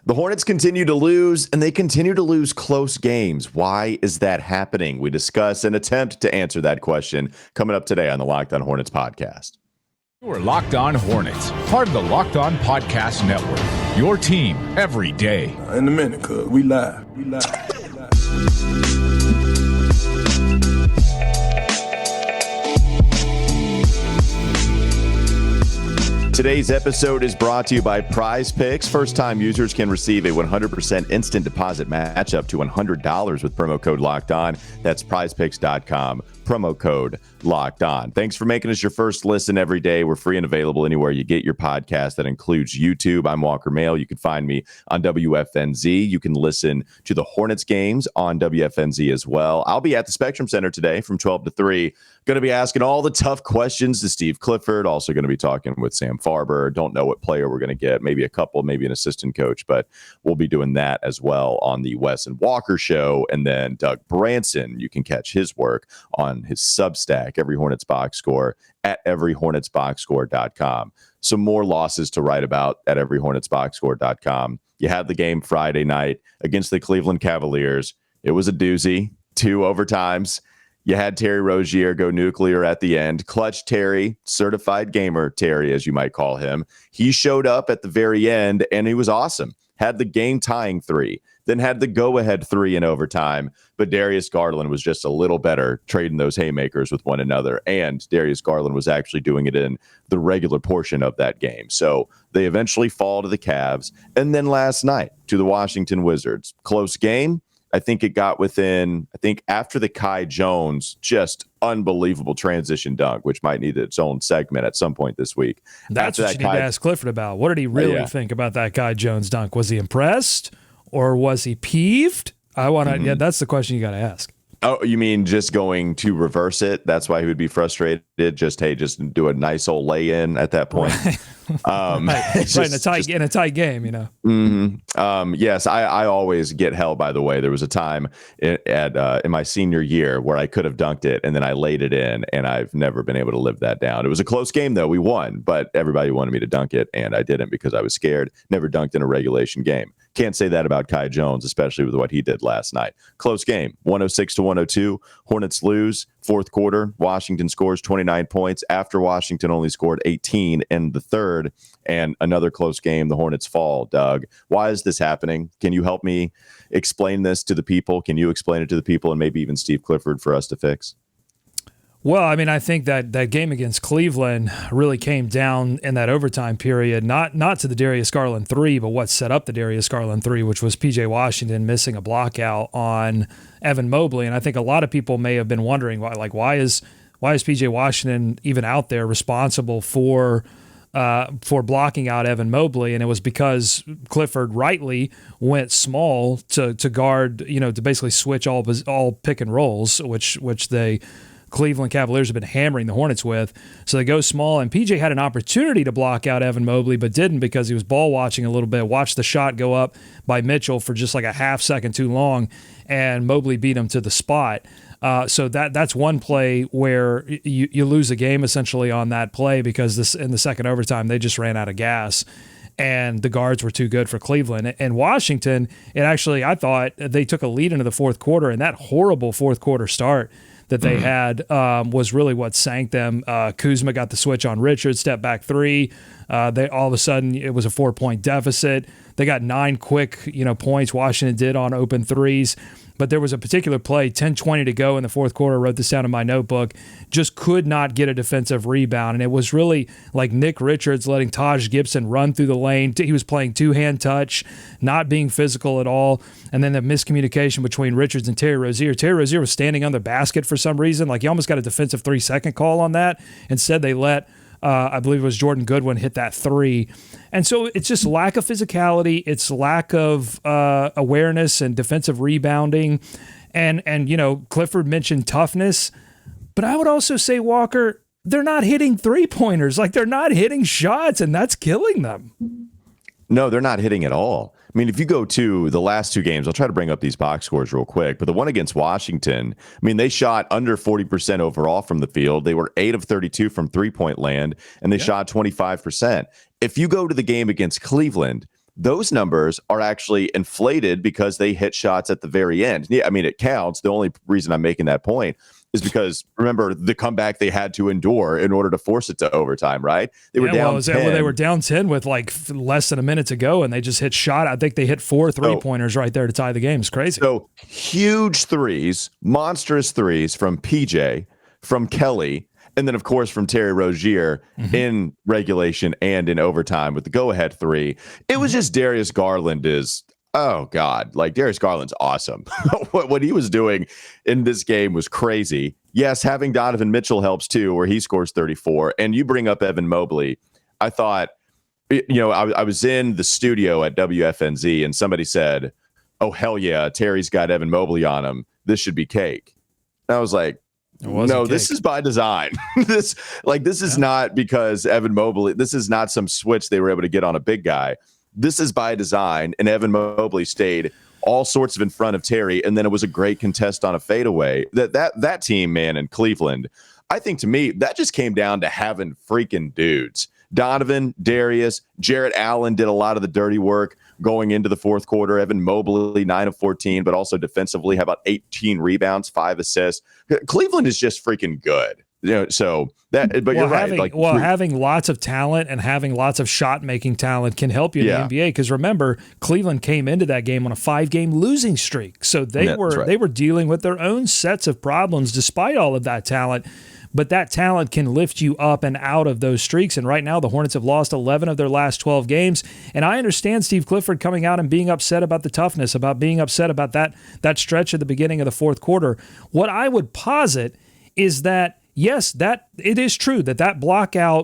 The Hornets continue to lose, and they continue to lose close games. Why is that happening? We discuss and attempt to answer that question coming up today on the Locked On Hornets podcast. You're Locked On Hornets, part of the Locked On Podcast Network, your team every day. In a minute, cuz we live. Today's episode is brought to you by PrizePicks. First-time users can receive a 100% instant deposit match up to $100 with promo code Locked On. That's PrizePicks.com, promo code Locked On. Thanks for making us your first listen every day. We're free and available anywhere you get your podcast. That includes YouTube. I'm Walker Mail. You can find me on WFNZ. You can listen to the Hornets games on WFNZ as well. I'll be at the Spectrum Center today from 12 to 3. Going to be asking all the tough questions to Steve Clifford. Also going to be talking with Sam Farber. Don't know what player we're going to get. Maybe a couple, maybe an assistant coach, but we'll be doing that as well on the Wes and Walker show. And then Doug Branson, you can catch his work on his Substack, Every Hornets Boxscore, at everyhornetsboxscore.com. Some more losses to write about at everyhornetsboxscore.com. You had the game Friday night against the Cleveland Cavaliers. It was a doozy, 2 overtimes. You had Terry Rozier go nuclear at the end. Clutch Terry, certified gamer Terry, as you might call him. He showed up at the very end, and he was awesome. Had the game-tying 3, then had the go-ahead 3 in overtime. But Darius Garland was just a little better trading those haymakers with one another, and Darius Garland was actually doing it in the regular portion of that game. So they eventually fall to the Cavs. And then last night to the Washington Wizards. Close game. I think it got within, after the Kai Jones, just unbelievable transition dunk, which might need its own segment at some point this week. That's what you need to ask Clifford about. What did he really think about that Kai Jones dunk? Was he impressed or was he peeved? I want to, that's the question you got to ask. Oh, you mean just going to reverse it? That's why he would be frustrated. Just do a nice old lay-in at that point. Right. In a tight game, you know. Yes, I always get held. By the way, there was a time in my senior year where I could have dunked it and then I laid it in, and I've never been able to live that down. It was a close game though. We won, but everybody wanted me to dunk it, and I didn't because I was scared. Never dunked in a regulation game. Can't say that about Kai Jones, especially with what he did last night. Close game, 106-102. Hornets lose. Fourth quarter, Washington scores 29 points after Washington only scored 18 in the third. And another close game, the Hornets fall. Doug, why is this happening? Can you help me explain this to the people? Can you explain it to the people and maybe even Steve Clifford for us to fix? Well, I mean, I think that game against Cleveland really came down in that overtime period, not to the Darius Garland 3, but what set up the Darius Garland 3, which was P.J. Washington missing a block out on Evan Mobley. And I think a lot of people may have been wondering, why is P.J. Washington even out there responsible for blocking out Evan Mobley? And it was because Clifford rightly went small to guard, to basically switch all pick and rolls, which they Cleveland Cavaliers have been hammering the Hornets with. So they go small, and PJ had an opportunity to block out Evan Mobley, but didn't because he was ball watching a little bit, watched the shot go up by Mitchell for just like a half second too long, and Mobley beat him to the spot. So that's one play where you lose a game essentially on that play because in the second overtime, they just ran out of gas. And the guards were too good for Cleveland. And Washington, I thought they took a lead into the fourth quarter, and that horrible fourth quarter start that they had was really what sank them. Kuzma got the switch on Richards, step back 3. They all of a sudden it was a 4-point deficit. They got 9 quick points. Washington did on open threes. But there was a particular play, 10:20 to go in the fourth quarter, I wrote this down in my notebook, just could not get a defensive rebound. And it was really like Nick Richards letting Taj Gibson run through the lane. He was playing two-hand touch, not being physical at all. And then the miscommunication between Richards and Terry Rozier. Terry Rozier was standing on the basket for some reason. Like he almost got a defensive 3-second call on that. Instead, they let I believe it was Jordan Goodwin hit that 3. And so it's just lack of physicality. It's lack of awareness and defensive rebounding. And Clifford mentioned toughness. But I would also say, Walker, they're not hitting three-pointers. Like, they're not hitting shots, and that's killing them. No, they're not hitting at all. I mean, if you go to the last 2 games, I'll try to bring up these box scores real quick, but the one against Washington, I mean, they shot under 40% overall from the field. They were 8 of 32 from three-point land, and they shot 25%. If you go to the game against Cleveland, those numbers are actually inflated because they hit shots at the very end. Yeah, I mean, it counts. The only reason I'm making that point is because, remember, the comeback they had to endure in order to force it to overtime, right? They were down 10. Well, they were down 10 with like less than a minute to go, and they just hit shot. I think they hit 4 3-pointers right there to tie the game. It's crazy. So huge threes, monstrous threes from PJ, from Kelly, and then, of course, from Terry Rozier in regulation and in overtime with the go-ahead three. It was just Darius Garland is, oh, God. Like, Darius Garland's awesome. What he was doing in this game was crazy. Yes, having Donovan Mitchell helps, too, where he scores 34. And you bring up Evan Mobley. I thought, I was in the studio at WFNZ, and somebody said, oh, hell yeah, Terry's got Evan Mobley on him. This should be cake. And I was like, no, this is by design. This is not because Evan Mobley, this is not some switch they were able to get on a big guy. This is by design, and Evan Mobley stayed all sorts of in front of Terry, and then it was a great contest on a fadeaway. That team, man, in Cleveland, I think to me, that just came down to having freaking dudes. Donovan, Darius, Jarrett Allen did a lot of the dirty work going into the fourth quarter. Evan Mobley, 9 of 14, but also defensively, how about 18 rebounds, 5 assists? Cleveland is just freaking good. So that, but you're right. Having lots of talent and having lots of shot making talent can help you in the NBA. Because remember, Cleveland came into that game on a 5-game losing streak, so they were dealing with their own sets of problems despite all of that talent. But that talent can lift you up and out of those streaks. And right now, the Hornets have lost 11 of their last 12 games. And I understand Steve Clifford coming out and being upset about the toughness, about being upset about that stretch at the beginning of the fourth quarter. What I would posit is that, yes, that it is true that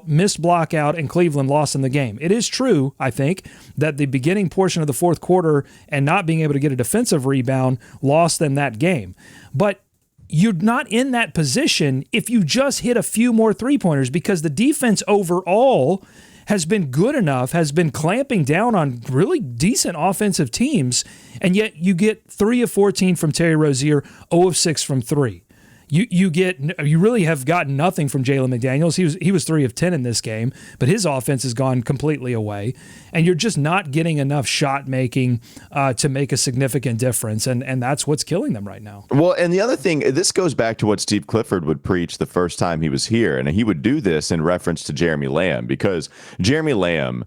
missed blockout, and Cleveland lost in the game. It is true, I think, that the beginning portion of the fourth quarter and not being able to get a defensive rebound lost them that game. But you're not in that position if you just hit a few more three-pointers, because the defense overall has been good enough, has been clamping down on really decent offensive teams, and yet you get 3 of 14 from Terry Rozier, 0 of 6 from 3. You really have gotten nothing from Jalen McDaniels. He was 3 of 10 in this game, but his offense has gone completely away, and you're just not getting enough shot making to make a significant difference, and that's what's killing them right now. Well, and the other thing, this goes back to what Steve Clifford would preach the first time he was here, and he would do this in reference to Jeremy Lamb, because Jeremy Lamb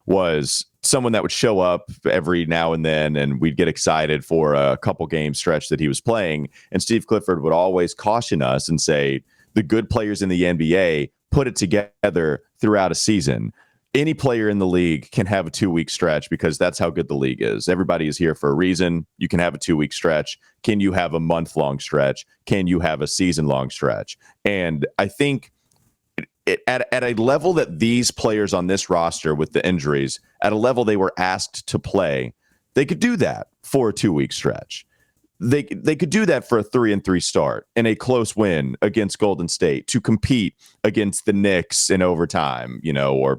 was someone that would show up every now and then, and we'd get excited for a couple game stretch that he was playing. And Steve Clifford would always caution us and say, the good players in the NBA put it together throughout a season. Any player in the league can have a 2-week stretch because that's how good the league is. Everybody is here for a reason. You can have a 2-week stretch. Can you have a month-long stretch? Can you have a season-long stretch? And I think at a level that these players on this roster with the injuries, at a level they were asked to play, they could do that for a 2-week stretch. They could do that for a 3-3 start and a close win against Golden State to compete against the Knicks in overtime,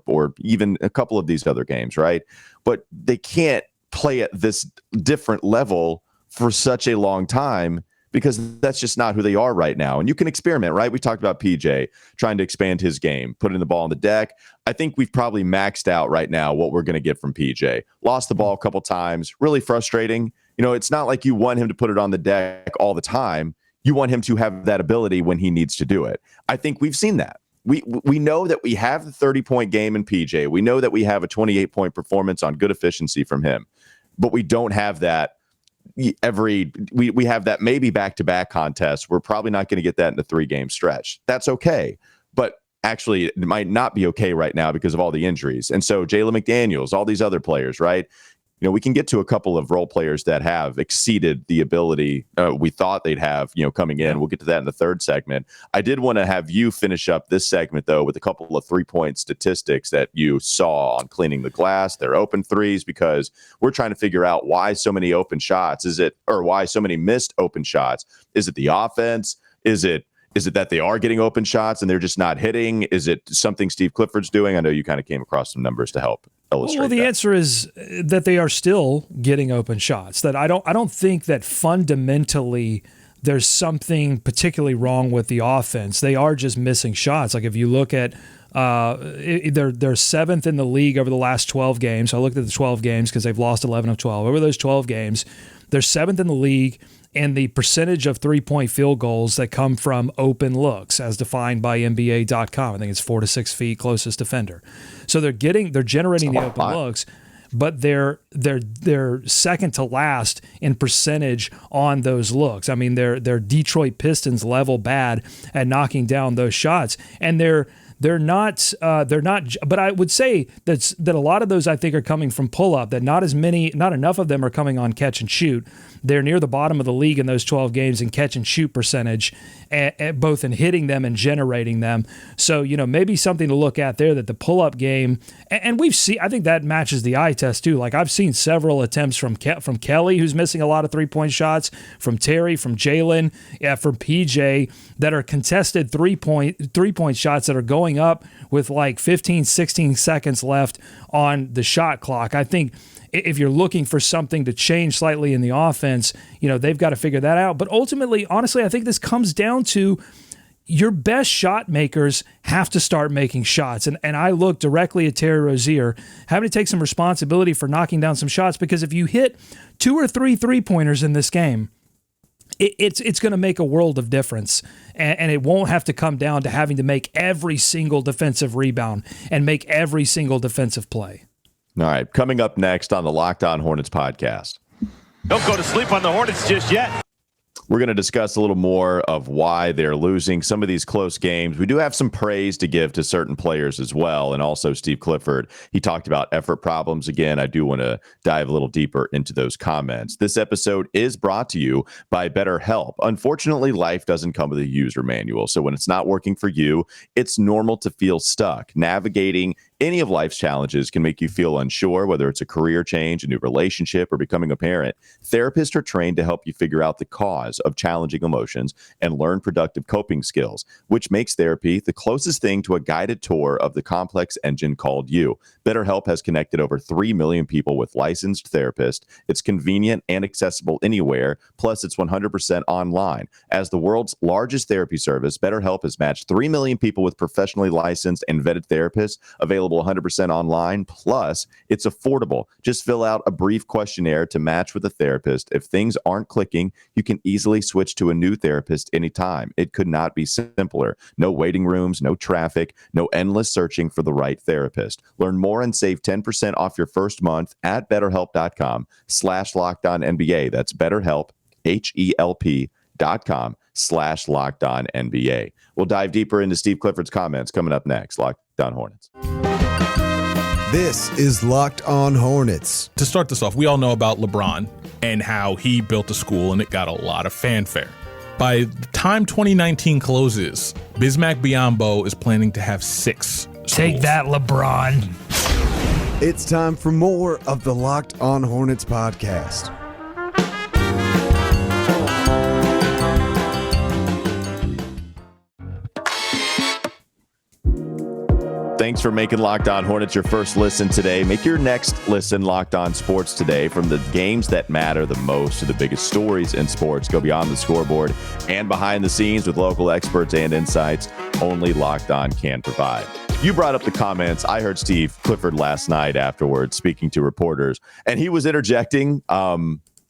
or even a couple of these other games, right? But they can't play at this different level for such a long time, because that's just not who they are right now. And you can experiment, right? We talked about PJ trying to expand his game, putting the ball on the deck. I think we've probably maxed out right now what we're going to get from PJ. Lost the ball a couple times, really frustrating. It's not like you want him to put it on the deck all the time. You want him to have that ability when he needs to do it. I think we've seen that. We know that we have the 30-point game in PJ. We know that we have a 28-point performance on good efficiency from him, but we don't have that we have that maybe back-to-back contest. We're probably not going to get that in a 3-game stretch. That's okay. But actually, it might not be okay right now because of all the injuries. And so Jalen McDaniels, all these other players, right? We can get to a couple of role players that have exceeded the ability we thought they'd have, coming in. We'll get to that in the third segment. I did want to have you finish up this segment, though, with a couple of 3-point statistics that you saw on cleaning the glass, their open threes, because we're trying to figure out why so many open shots. Why so many missed open shots? Is it the offense? Is it that they are getting open shots and they're just not hitting? Is it something Steve Clifford's doing? I know you kind of came across some numbers to help illustrate. Well, the answer is that they are still getting open shots. That I don't think that fundamentally there's something particularly wrong with the offense. They are just missing shots. Like if you look at They're seventh in the league over the last 12 games. So I looked at the 12 games because they've lost 11 of 12. Over those 12 games, they're seventh in the league in the percentage of three-point field goals that come from open looks, as defined by NBA.com. I think it's 4 to 6 feet, closest defender. So they're generating the open looks, but they're second to last in percentage on those looks. I mean, they're Detroit Pistons level bad at knocking down those shots, and they're not. But I would say that a lot of those, I think, are coming from pull up. That not enough of them are coming on catch and shoot. They're near the bottom of the league in those 12 games in catch and shoot percentage, both in hitting them and generating them. So, maybe something to look at there, that the pull up game, and we've seen. I think that matches the eye test too. Like, I've seen several attempts from Kelly, who's missing a lot of 3-point shots, from Terry, from Jalen, from PJ, that are contested three-point shots that are going up with like 15, 16 seconds left on the shot clock. I think if you're looking for something to change slightly in the offense, they've got to figure that out. But ultimately, honestly, I think this comes down to your best shot makers have to start making shots. And I look directly at Terry Rozier having to take some responsibility for knocking down some shots, because if you hit 2 or 3 3-pointers in this game, it's going to make a world of difference, and it won't have to come down to having to make every single defensive rebound and make every single defensive play. All right, coming up next on the Locked On Hornets podcast. Don't go to sleep on the Hornets just yet. We're going to discuss a little more of why they're losing some of these close games. We do have some praise to give to certain players as well, and also Steve Clifford. He talked about effort problems again. I do want to dive a little deeper into those comments. This episode is brought to you by BetterHelp. Unfortunately, life doesn't come with a user manual, so when it's not working for you, it's normal to feel stuck. Navigating any of life's challenges can make you feel unsure, whether it's a career change, a new relationship, or becoming a parent. Therapists are trained to help you figure out the cause of challenging emotions and learn productive coping skills, which makes therapy the closest thing to a guided tour of the complex engine called you. BetterHelp has connected over 3 million people with licensed therapists. It's convenient and accessible anywhere, plus it's 100% online. As the world's largest therapy service, BetterHelp has matched 3 million people with professionally licensed and vetted therapists, available 100% online, plus it's affordable. Just fill out a brief questionnaire to match with a therapist. If things aren't clicking, you can easily switch to a new therapist anytime. It could not be simpler. No waiting rooms, no traffic, no endless searching for the right therapist. Learn more and save 10% off your first month at BetterHelp.com/LockedOnNBA. That's BetterHelp, HELP.com/LockedOnNBA. We'll dive deeper into Steve Clifford's comments coming up next. Locked On Hornets. This is Locked On Hornets. To start this off, we all know about LeBron and how he built a school and it got a lot of fanfare. By the time 2019 closes, Bismack Biyombo is planning to have 6 schools. Take that, LeBron. It's time for more of the Locked On Hornets podcast. Thanks for making Locked On Hornets your first listen today. Make your next listen Locked On Sports today. From the games that matter the most to the biggest stories in sports, go beyond the scoreboard and behind the scenes with local experts and insights only Locked On can provide. You brought up the comments. I heard Steve Clifford last night afterwards speaking to reporters, and he was interjecting.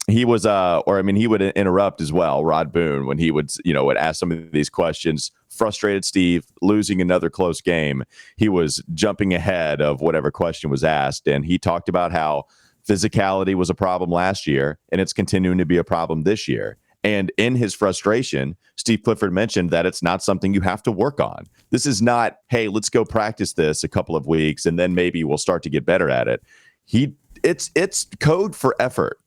He would interrupt as well, Rod Boone, when he would ask some of these questions. Frustrated Steve, losing another close game. He was jumping ahead of whatever question was asked, and he talked about how physicality was a problem last year, and it's continuing to be a problem this year. And in his frustration, Steve Clifford mentioned that it's not something you have to work on. This is not, hey, let's go practice this a couple of weeks, and then maybe we'll start to get better at it. It's code for effort.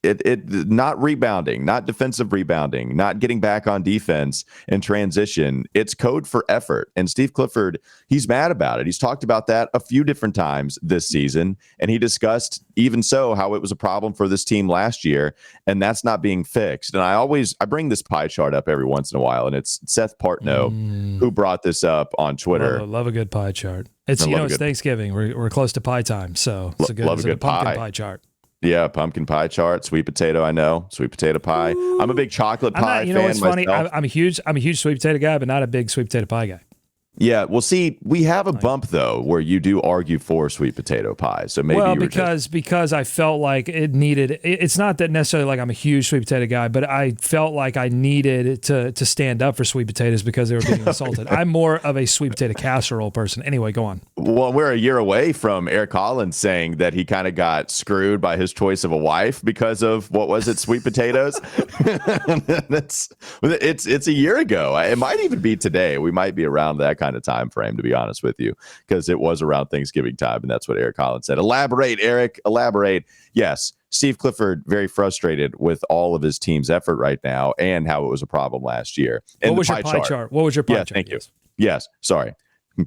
It not rebounding, not defensive rebounding, not getting back on defense and transition. It's code for effort. And Steve Clifford, he's mad about it. He's talked about that a few different times this season. And he discussed, even so, how it was a problem for this team last year. And that's not being fixed. And I bring this pie chart up every once in a while. And it's Seth Partnow who brought this up on Twitter. Love a good pie chart. It's Thanksgiving. We're close to pie time. So it's a good pumpkin pie chart. Yeah, pumpkin pie chart, sweet potato. I know, sweet potato pie. I'm a big chocolate pie fan. What's funny? myself. I'm a huge sweet potato guy, but not a big sweet potato pie guy. Yeah, well, see, we have a bump though where you do argue for sweet potato pie. So maybe because I felt like it needed. It's not that necessarily like I'm a huge sweet potato guy, but I felt like I needed to stand up for sweet potatoes because they were being assaulted. I'm more of a sweet potato casserole person. Anyway, go on. Well, we're a year away from Eric Collins saying that he kind of got screwed by his choice of a wife because of what was it, sweet potatoes? It's a year ago. It might even be today. We might be around that kind of time frame, to be honest with you, because it was around Thanksgiving time, and that's what Eric Collins said. Elaborate, Eric. Elaborate. Yes, Steve Clifford very frustrated with all of his team's effort right now and how it was a problem last year. And what was your pie chart? What was your pie chart? Thank you. Yes, sorry.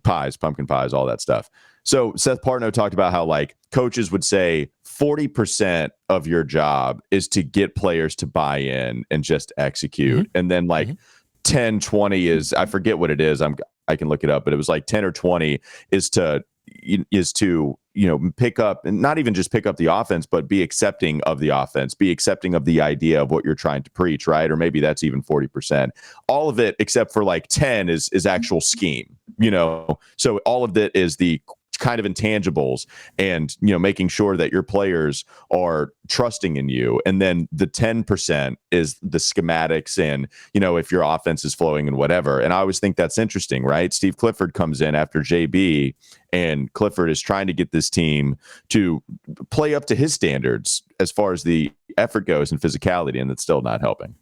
Pies, pumpkin pies, all that stuff. So Seth Partnow talked about how like coaches would say 40% of your job is to get players to buy in and just execute. Mm-hmm. And then like 10, 20 is, I forget what it is. I can look it up, but it was like 10 or 20 is to pick up, and not even just pick up the offense, but be accepting of the offense, be accepting of the idea of what you're trying to preach, right? Or maybe that's even 40%. All of it except for like 10 is actual scheme, So all of it is the kind of intangibles and making sure that your players are trusting in you, and then the 10% is the schematics and if your offense is flowing and whatever. And I always think that's interesting, right? Steve Clifford comes in after JB, and Clifford is trying to get this team to play up to his standards as far as the effort goes and physicality, and it's still not helping.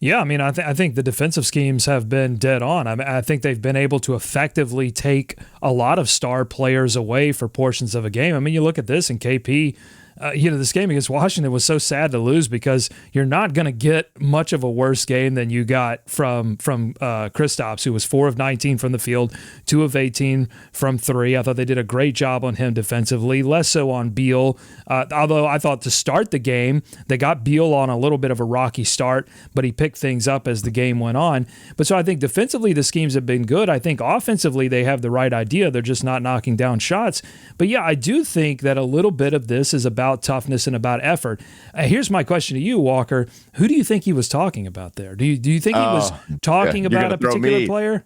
Yeah, I mean, I think the defensive schemes have been dead on. I think they've been able to effectively take a lot of star players away for portions of a game. I mean, you look at this, and KP, this game against Washington was so sad to lose because you're not going to get much of a worse game than you got from Kristaps, who was 4 of 19 from the field, 2 of 18 from 3. I thought they did a great job on him defensively, less so on Beal. Although I thought to start the game, they got Beal on a little bit of a rocky start, but he picked things up as the game went on. But so I think defensively the schemes have been good. I think offensively they have the right idea. They're just not knocking down shots. But yeah, I do think that a little bit of this is about toughness and about effort. Here's my question to you, Walker. Who do you think he was talking about there? Do you think he was talking about a particular player?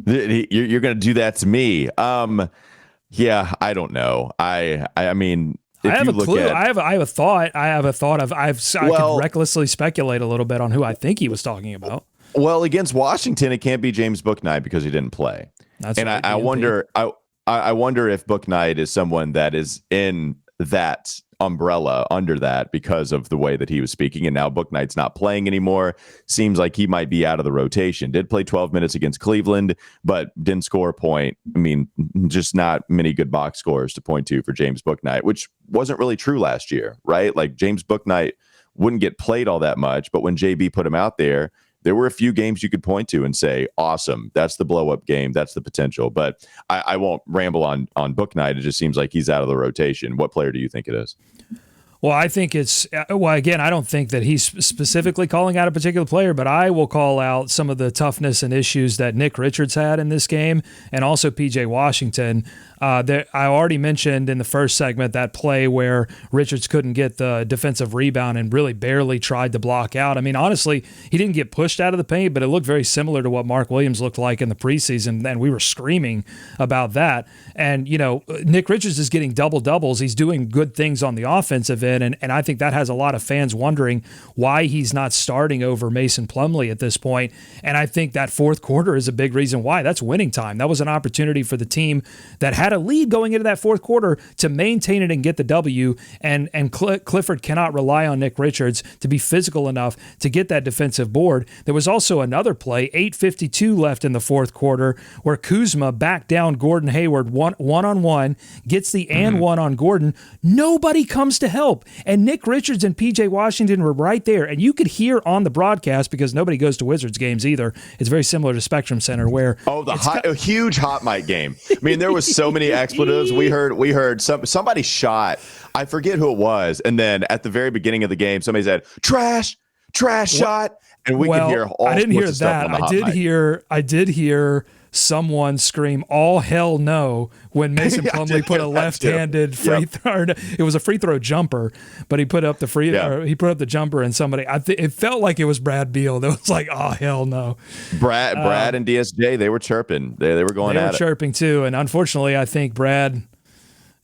You're going to do that to me. Yeah, I don't know. I mean, I have a clue. I have a thought. I could recklessly speculate a little bit on who I think he was talking about. Well, against Washington, it can't be James Bouknight because he didn't play. That's and right, I wonder. I wonder if Bouknight is someone that is in that umbrella under that because of the way that he was speaking. And now Bouknight's not playing anymore. Seems like he might be out of the rotation. Did play 12 minutes against Cleveland, but didn't score a point. I mean, just not many good box scores to point to for James Bouknight, which wasn't really true last year, right? Like James Bouknight wouldn't get played all that much, but when JB put him out there were a few games you could point to and say, awesome, that's the blow-up game, that's the potential. But I won't ramble on Bouknight. It just seems like he's out of the rotation. What player do you think it is? Well, I think again, I don't think that he's specifically calling out a particular player, but I will call out some of the toughness and issues that Nick Richards had in this game, and also PJ Washington. I already mentioned in the first segment that play where Richards couldn't get the defensive rebound and really barely tried to block out. I mean, honestly, he didn't get pushed out of the paint, but it looked very similar to what Mark Williams looked like in the preseason, and we were screaming about that. And, Nick Richards is getting double-doubles. He's doing good things on the offensive end, and I think that has a lot of fans wondering why he's not starting over Mason Plumlee at this point. And I think that fourth quarter is a big reason why. That's winning time. That was an opportunity for the team that had a lead going into that fourth quarter to maintain it and get the W, and Clifford cannot rely on Nick Richards to be physical enough to get that defensive board. There was also another play, 8:52 left in the fourth quarter, where Kuzma backed down Gordon Hayward one-on-one, gets the and one on Gordon. Nobody comes to help, and Nick Richards and PJ Washington were right there, and you could hear on the broadcast, because nobody goes to Wizards games either. It's very similar to Spectrum Center, where a huge hot mic game. I mean, there was so many expletives. We heard somebody shot. I forget who it was, and then at the very beginning of the game, somebody said trash shot, and we could hear all. I didn't hear that. I did hear someone scream "all hell no" when Mason Plumlee put a left-handed free throw. It was a free throw jumper, but he put up the he put up the jumper, and somebody. It felt like it was Brad Beal that was like, "Oh hell no." Brad and DSJ, they were chirping. They were going at it. They were chirping too, and unfortunately, I think Brad.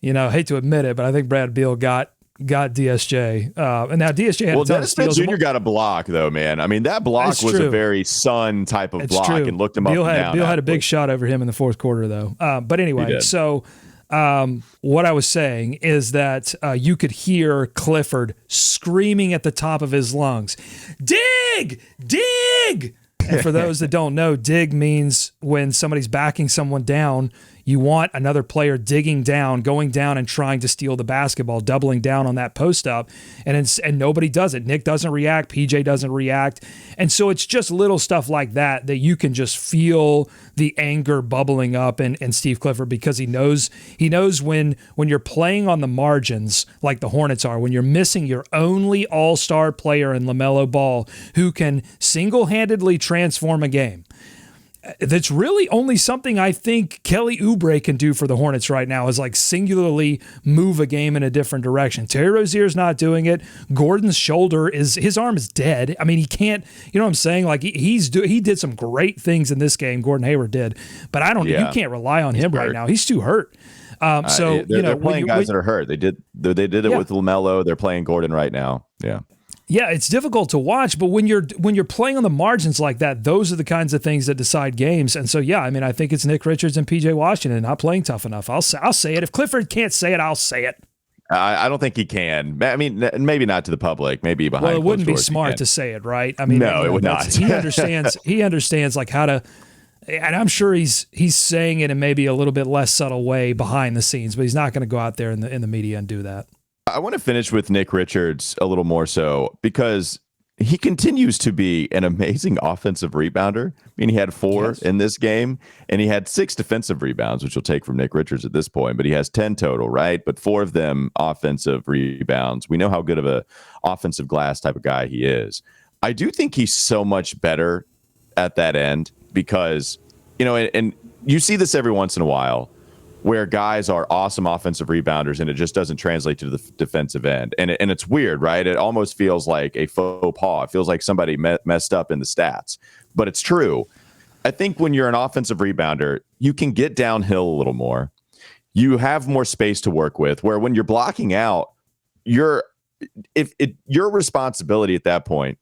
Hate to admit it, but I think Brad Beal got DSJ. And now DSJ had Dennis Smith Jr. got a block, though, man. I mean, that block was a very Sun type of block and looked him up and down. Beal had a big shot over him in the fourth quarter, though. But anyway, so what I was saying is that you could hear Clifford screaming at the top of his lungs, "Dig! Dig!" And for those that don't know, dig means when somebody's backing someone down, you want another player digging down, going down and trying to steal the basketball, doubling down on that post up. And nobody does it. Nick doesn't react. PJ doesn't react. And so it's just little stuff like that you can just feel the anger bubbling up in Steve Clifford, because he knows when you're playing on the margins like the Hornets are, when you're missing your only all-star player in LaMelo Ball who can single-handedly transform a game. That's really only something I think Kelly Oubre can do for the Hornets right now, is like singularly move a game in a different direction. Terry Rozier's not doing it. Gordon's his arm is dead. I mean, he can't, you know what I'm saying? Like he did some great things in this game. Gordon Hayward did, but you can't rely on him right now. He's too hurt. They're playing guys that are hurt. They did it with LaMelo. They're playing Gordon right now. Yeah. Yeah, it's difficult to watch, but when you're playing on the margins like that, those are the kinds of things that decide games. And so, yeah, I mean, I think it's Nick Richards and PJ Washington not playing tough enough. I'll say it. If Clifford can't say it, I'll say it. I don't think he can. I mean, maybe not to the public. Maybe behind. Well, it wouldn't be smart to say it, right? I mean, no, it would not. He understands like how to. And I'm sure he's saying it in maybe a little bit less subtle way behind the scenes, but he's not going to go out there in the media and do that. I want to finish with Nick Richards a little more so, because he continues to be an amazing offensive rebounder. I mean, he had 4 in this game, and he had 6 defensive rebounds, which you'll take from Nick Richards at this point, but he has 10 total, right? But 4 of them offensive rebounds. We know how good of a offensive glass type of guy he is. I do think he's so much better at that end, because, and you see this every once in a while, where guys are awesome offensive rebounders and it just doesn't translate to the defensive end. And it's weird, right? It almost feels like a faux pas. It feels like somebody messed up in the stats, but it's true. I think when you're an offensive rebounder, you can get downhill a little more. You have more space to work with, where when you're blocking out, your responsibility at that point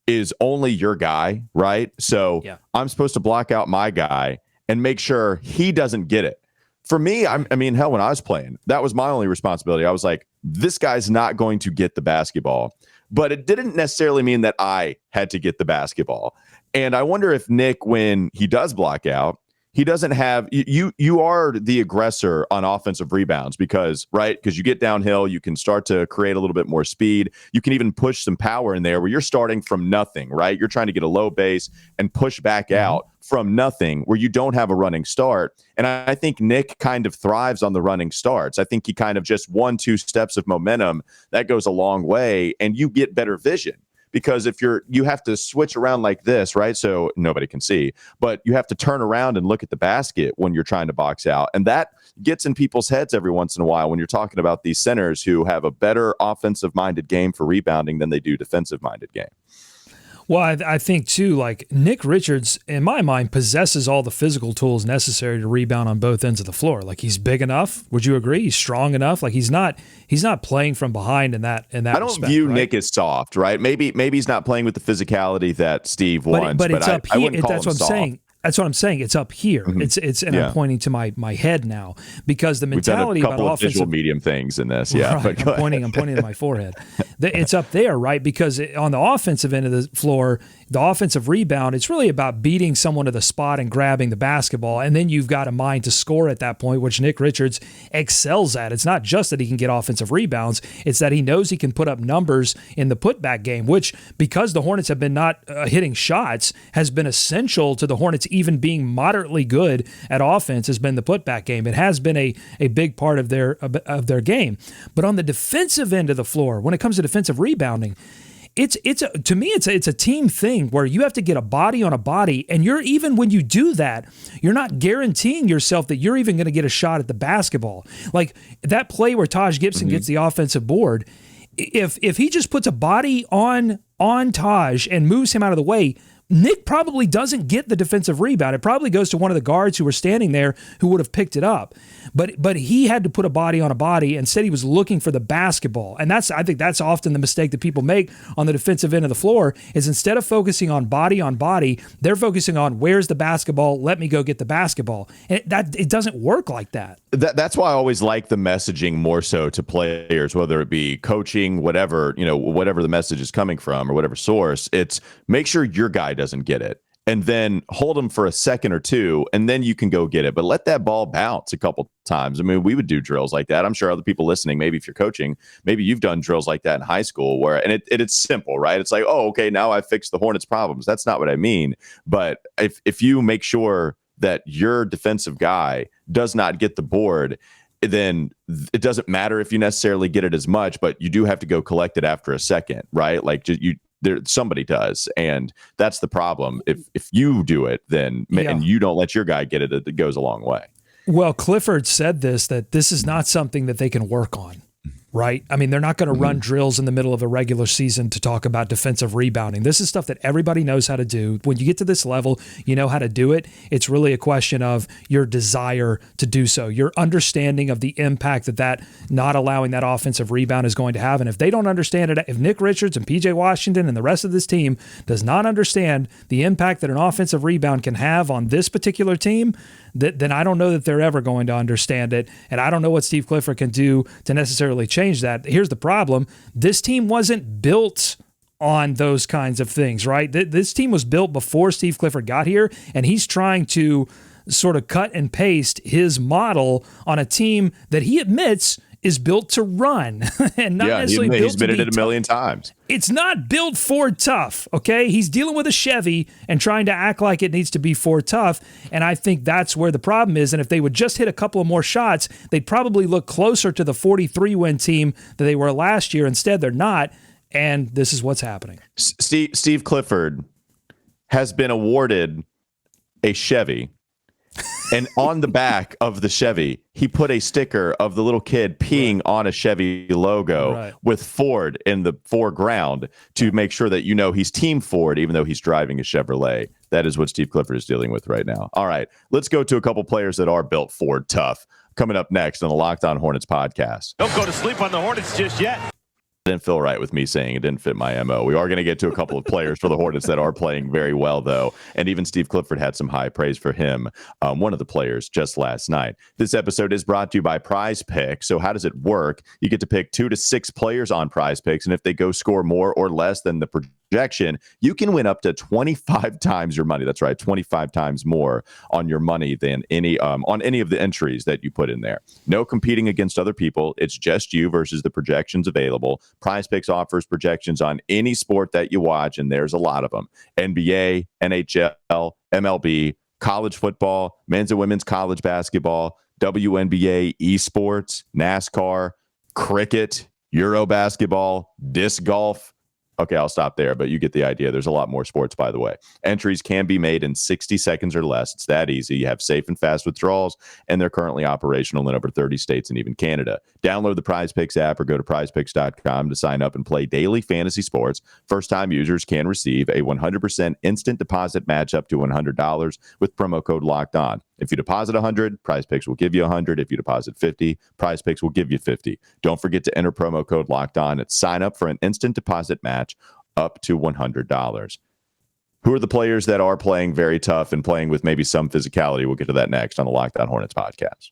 is only your guy, right? So I'm supposed to block out my guy and make sure he doesn't get it. For me, when I was playing, that was my only responsibility. I was like, this guy's not going to get the basketball. But it didn't necessarily mean that I had to get the basketball. And I wonder if Nick, when he does block out, he doesn't have you are the aggressor on offensive rebounds, because you get downhill, you can start to create a little bit more speed. You can even push some power in there where you're starting from nothing, right? You're trying to get a low base and push back out from nothing where you don't have a running start. And I think Nick kind of thrives on the running starts. I think he kind of just 1-2 steps of momentum, that goes a long way, and you get better vision. Because if you have to switch around like this, right? So nobody can see, but you have to turn around and look at the basket when you're trying to box out. And that gets in people's heads every once in a while when you're talking about these centers who have a better offensive-minded game for rebounding than they do defensive-minded game. Well, I think, too, like Nick Richards, in my mind, possesses all the physical tools necessary to rebound on both ends of the floor. Like, he's big enough. Would you agree? He's strong enough. Like, he's not playing from behind in that I don't view Nick as soft, right? Maybe he's not playing with the physicality that Steve wants, but it's up I here. wouldn't call him That's what I'm saying. That's what I'm saying. It's up here. Mm-hmm. I'm pointing to my head now, because the mentality about offensive visual medium things in this. Yeah, right. I'm pointing to my forehead. It's up there, right? Because on the offensive end of the floor, the offensive rebound, it's really about beating someone to the spot and grabbing the basketball, and then you've got a mind to score at that point, which Nick Richards excels at. It's not just that he can get offensive rebounds; it's that he knows he can put up numbers in the putback game, which, because the Hornets have been not hitting shots, has been essential to the Hornets even being moderately good at offense. Has been the putback game. It has been a big part of their game. But on the defensive end of the floor, when it comes to defensive rebounding, to me it's a team thing where you have to get a body on a body, and even when you do that, you're not guaranteeing yourself that you're even going to get a shot at the basketball. Like that play where Taj Gibson gets the offensive board, if he just puts a body on Taj and moves him out of the way, Nick probably doesn't get the defensive rebound. It probably goes to one of the guards who were standing there who would have picked it up. But he had to put a body on a body. Instead, he was looking for the basketball. And I think that's often the mistake that people make on the defensive end of the floor is instead of focusing on body, they're focusing on where's the basketball, let me go get the basketball. And it doesn't work like that. That's why I always like the messaging more so to players, whether it be coaching, whatever the message is coming from or whatever source. It's make sure your guy doesn't get it, and then hold him for a second or two, and then you can go get it. But let that ball bounce a couple times. I mean, we would do drills like that. I'm sure other people listening, maybe if you're coaching, maybe you've done drills like that in high school and it's simple, right? It's like, oh, okay, now I fixed the Hornets' problems. That's not what I mean. But if you make sure that your defensive guy does not get the board, then it doesn't matter if you necessarily get it as much, but you do have to go collect it after a second, right? Like somebody does, and that's the problem. If you do it, then and you don't let your guy get it, it goes a long way. Well, Clifford said that this is not something that they can work on. Right? I mean, they're not going to run drills in the middle of a regular season to talk about defensive rebounding. This is stuff that everybody knows how to do. When you get to this level, you know how to do it. It's really a question of your desire to do so, your understanding of the impact that not allowing that offensive rebound is going to have. And if they don't understand it, if Nick Richards and PJ Washington and the rest of this team does not understand the impact that an offensive rebound can have on this particular team, then I don't know that they're ever going to understand it. And I don't know what Steve Clifford can do to necessarily change that. Here's the problem. This team wasn't built on those kinds of things, right? This team was built before Steve Clifford got here, and he's trying to sort of cut and paste his model on a team that he admits is built to run and not necessarily built to be he's been it a million times. It's not built Ford tough, okay? He's dealing with a Chevy and trying to act like it needs to be Ford tough, and I think that's where the problem is. And if they would just hit a couple of more shots, they'd probably look closer to the 43-win team that they were last year. Instead, they're not, and this is what's happening. Steve Clifford has been awarded a Chevy, and on the back of the Chevy, he put a sticker of the little kid peeing on a Chevy logo with Ford in the foreground to make sure that he's Team Ford, even though he's driving a Chevrolet. That is what Steve Clifford is dealing with right now. All right, let's go to a couple players that are built Ford tough. Coming up next on the Locked On Hornets podcast. Don't go to sleep on the Hornets just yet. Didn't feel right with me saying it didn't fit my MO. We are going to get to a couple of players for the Hornets that are playing very well, though. And even Steve Clifford had some high praise for him, one of the players just last night. This episode is brought to you by PrizePicks. So how does it work? You get to pick 2 to 6 players on PrizePicks, and if they go score more or less than the projection, you can win up to 25 times your money. That's right, 25 times more on your money than on any of the entries that you put in there. No competing against other people. It's just you versus the projections available. PrizePicks offers projections on any sport that you watch, and there's a lot of them. NBA, NHL, MLB, college football, men's and women's college basketball, WNBA, esports, NASCAR, cricket, Euro basketball, disc golf. Okay, I'll stop there, but you get the idea. There's a lot more sports, by the way. Entries can be made in 60 seconds or less. It's that easy. You have safe and fast withdrawals, and they're currently operational in over 30 states and even Canada. Download the PrizePicks app or go to PrizePicks.com to sign up and play daily fantasy sports. First-time users can receive a 100% instant deposit match up to $100 with promo code LOCKEDON. If you deposit $100, PrizePicks will give you $100. If you deposit $50, PrizePicks will give you $50. Don't forget to enter promo code LOCKEDON and sign up for an instant deposit match up to $100. Who are the players that are playing very tough and playing with maybe some physicality? We'll get to that next on the Locked On Hornets podcast.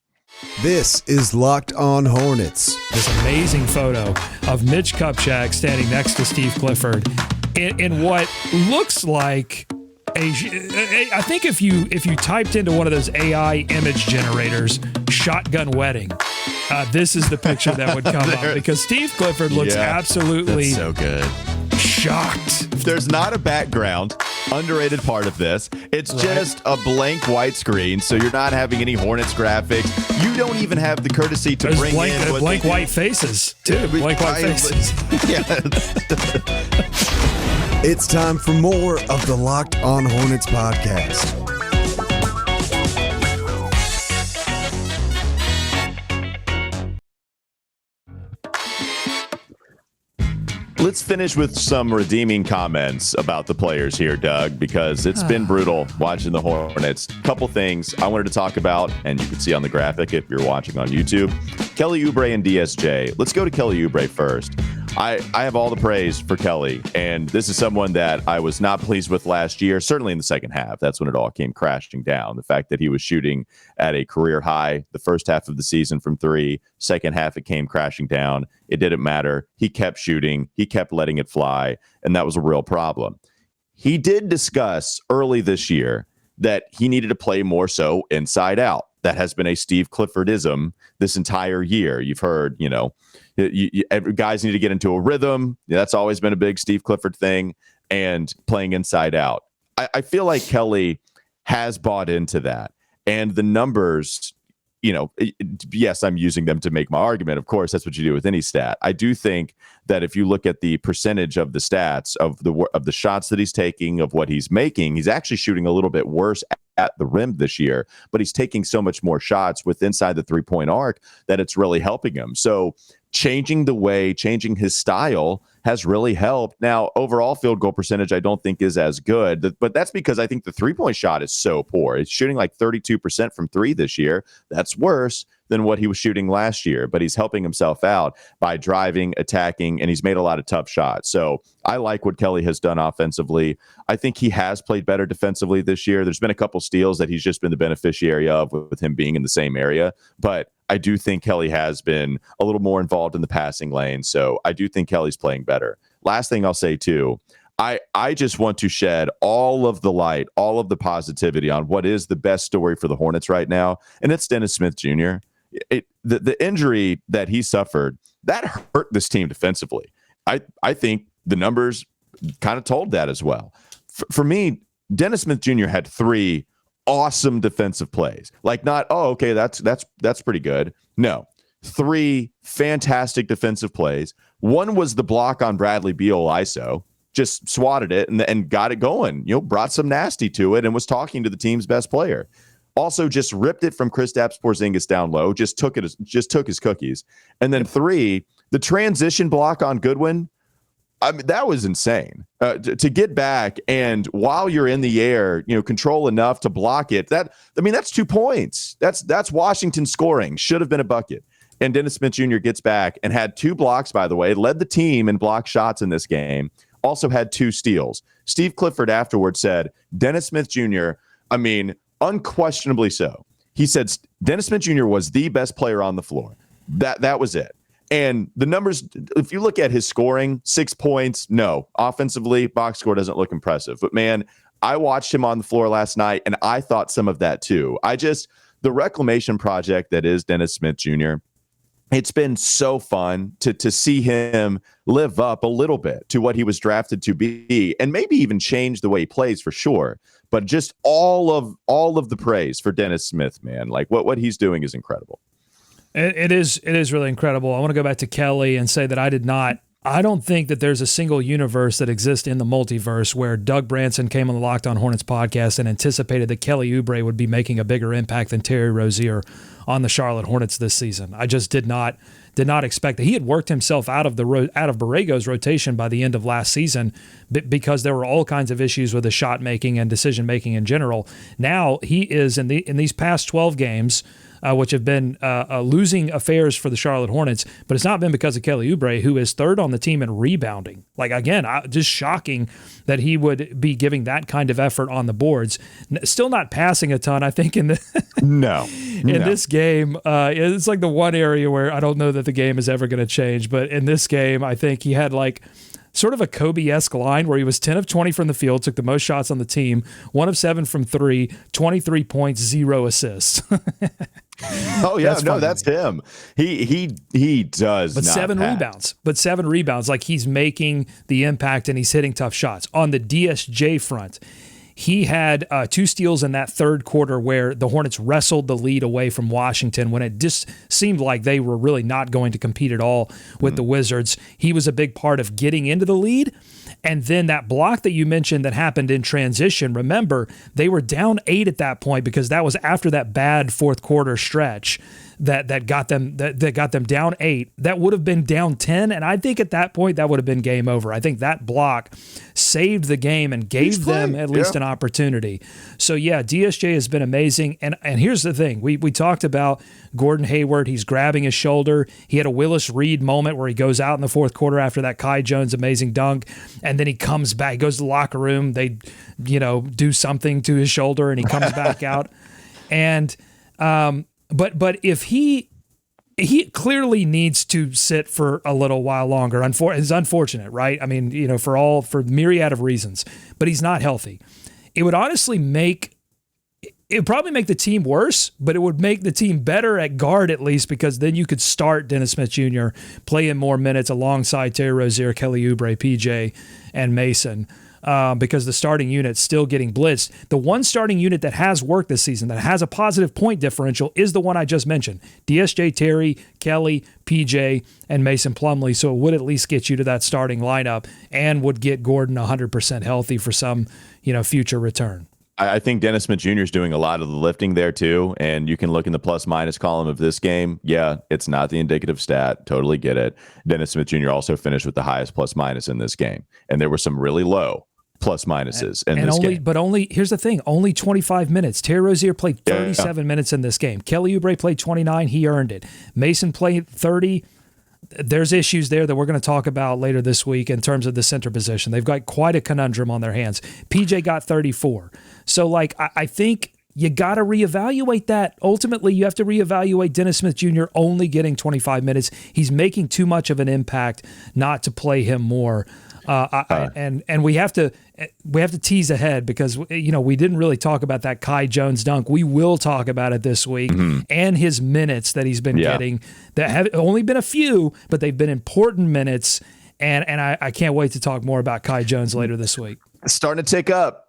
This is Locked On Hornets. This amazing photo of Mitch Kupchak standing next to Steve Clifford in what looks like I think if you typed into one of those AI image generators, shotgun wedding, this is the picture that would come up, because Steve Clifford looks absolutely so good. Shocked. There's not a background. Underrated part of this. It's just a blank white screen, so you're not having any Hornets graphics. You don't even have the courtesy to bring in blank white faces, too. Blank white faces. Yeah. It's time for more of the Locked On Hornets podcast. Let's finish with some redeeming comments about the players here, Doug, because it's been brutal watching the Hornets. Couple things I wanted to talk about, and you can see on the graphic if you're watching on YouTube. Kelly Oubre and DSJ. Let's go to Kelly Oubre first. I have all the praise for Kelly, and this is someone that I was not pleased with last year, certainly in the second half. That's when it all came crashing down. The fact that he was shooting at a career high the first half of the season from three, second half it came crashing down. It didn't matter. He kept shooting. He kept letting it fly, and that was a real problem. He did discuss early this year that he needed to play more so inside out. That has been a Steve Cliffordism this entire year. You've heard, guys need to get into a rhythm. That's always been a big Steve Clifford thing, and playing inside out. I feel like Kelly has bought into that, and the numbers, yes, I'm using them to make my argument. Of course, that's what you do with any stat. I do think that if you look at the percentage of the stats of the shots that he's taking, of what he's making, he's actually shooting a little bit worse at the rim this year, but he's taking so much more shots with inside the three-point arc that it's really helping him. So changing his style has really helped. Now, overall field goal percentage, I don't think is as good, but that's because I think the three-point shot is so poor. It's shooting like 32% from three this year. That's worse than what he was shooting last year, but he's helping himself out by driving, attacking, and he's made a lot of tough shots. So I like what Kelly has done offensively. I think he has played better defensively this year. There's been a couple steals that he's just been the beneficiary of with him being in the same area, but I do think Kelly has been a little more involved in the passing lane. So I do think Kelly's playing better. Last thing I'll say too, I just want to shed all of the light, all of the positivity on what is the best story for the Hornets right now, and it's Dennis Smith Jr. The injury that he suffered, that hurt this team defensively. I think the numbers kind of told that as well. For me, Dennis Smith Jr. had three awesome defensive plays. Like not, okay, that's pretty good. No, three fantastic defensive plays. One was the block on Bradley Beal ISO, just swatted it and got it going. Brought some nasty to it and was talking to the team's best player. Also, just ripped it from Kristaps Porzingis down low. Just took his cookies. And then three, the transition block on Goodwin. I mean, that was insane. To get back and while you're in the air, control enough to block it. That's 2 points. That's Washington scoring. Should have been a bucket. And Dennis Smith Jr. gets back and had 2 blocks. By the way, led the team in block shots in this game. Also had 2 steals. Steve Clifford afterwards said, Dennis Smith Jr. Unquestionably so. He said Dennis Smith Jr. was the best player on the floor. That was it. And the numbers, if you look at his scoring, 6 points, no. Offensively, box score doesn't look impressive. But man, I watched him on the floor last night, and I thought some of that too. The reclamation project that is Dennis Smith Jr., it's been so fun to see him live up a little bit to what he was drafted to be, and maybe even change the way he plays for sure. But just all of the praise for Dennis Smith, man. Like what he's doing is incredible. It is really incredible. I want to go back to Kelly and say that I don't think that there's a single universe that exists in the multiverse where Doug Branson came on the Locked On Hornets podcast and anticipated that Kelly Oubre would be making a bigger impact than Terry Rozier on the Charlotte Hornets this season. I just did not expect that. He had worked himself out of Borrego's rotation by the end of last season because there were all kinds of issues with the shot making and decision making in general. Now he is in these past 12 games, which have been losing affairs for the Charlotte Hornets, but it's not been because of Kelly Oubre, who is third on the team in rebounding. Like, again, just shocking that he would be giving that kind of effort on the boards. Still not passing a ton, I think, in this game. It's like the one area where I don't know that the game is ever going to change, but in this game, I think he had like sort of a Kobe-esque line where he was 10 of 20 from the field, took the most shots on the team, 1 of 7 from 3, 23 points, 0 assists. Oh yeah, that's him. He does. But not 7 rebounds. Like, he's making the impact and he's hitting tough shots. On the DSJ front, he had 2 steals in that third quarter where the Hornets wrestled the lead away from Washington when it just seemed like they were really not going to compete at all with the Wizards. He was a big part of getting into the lead. And then that block that you mentioned that happened in transition, remember, they were down 8 at that point because that was after that bad fourth quarter stretch that got them down 8. That would have been down 10, and I think at that point that would have been game over. I think that block saved the game and gave them at least an opportunity. So yeah, DSJ has been amazing. And here's the thing. We talked about Gordon Hayward. He's grabbing his shoulder. He had a Willis Reed moment where he goes out in the fourth quarter after that Kai Jones amazing dunk, and then he comes back, he goes to the locker room. They, do something to his shoulder, and he comes back out. And but if he clearly needs to sit for a little while longer. It's unfortunate, right? I mean, for myriad of reasons, but he's not healthy. It would honestly it would probably make the team worse, but it would make the team better at guard at least, because then you could start Dennis Smith Jr., play in more minutes alongside Terry Rozier, Kelly Oubre, PJ, and Mason. Because the starting unit's still getting blitzed. The one starting unit that has worked this season, that has a positive point differential, is the one I just mentioned. DSJ, Terry, Kelly, PJ, and Mason Plumlee. So it would at least get you to that starting lineup and would get Gordon 100% healthy for some, future return. I think Dennis Smith Jr. is doing a lot of the lifting there too, and you can look in the plus-minus column of this game. Yeah, it's not the indicative stat. Totally get it. Dennis Smith Jr. also finished with the highest plus-minus in this game, and there were some really low plus-minuses in this game. But here's the thing, only 25 minutes. Terry Rozier played 37 minutes in this game. Kelly Oubre played 29. He earned it. Mason played 30. There's issues there that we're going to talk about later this week in terms of the center position. They've got quite a conundrum on their hands. PJ got 34. So, I think you got to reevaluate that. Ultimately, you have to reevaluate Dennis Smith Jr. only getting 25 minutes. He's making too much of an impact not to play him more. And we have to tease ahead because we didn't really talk about that Kai Jones dunk. We will talk about it this week and his minutes that he's been getting. That have only been a few, but they've been important minutes. And I can't wait to talk more about Kai Jones later this week. Starting to tick up.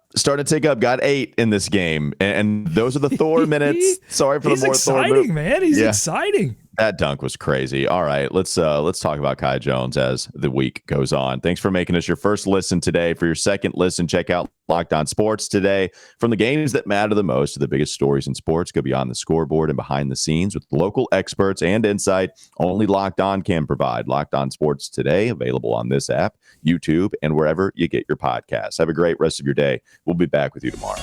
Got 8 in this game, and those are the Thor minutes. Sorry for the more Thor move. He's exciting, man. He's exciting. That dunk was crazy. All right, let's talk about Kai Jones as the week goes on. Thanks for making us your first listen today. For your second listen, check out Locked On Sports today. From the games that matter the most to the biggest stories in sports, go beyond the scoreboard and behind the scenes with local experts and insight only Locked On can provide. Locked On Sports today, available on this app, YouTube, and wherever you get your podcasts. Have a great rest of your day. We'll be back with you tomorrow.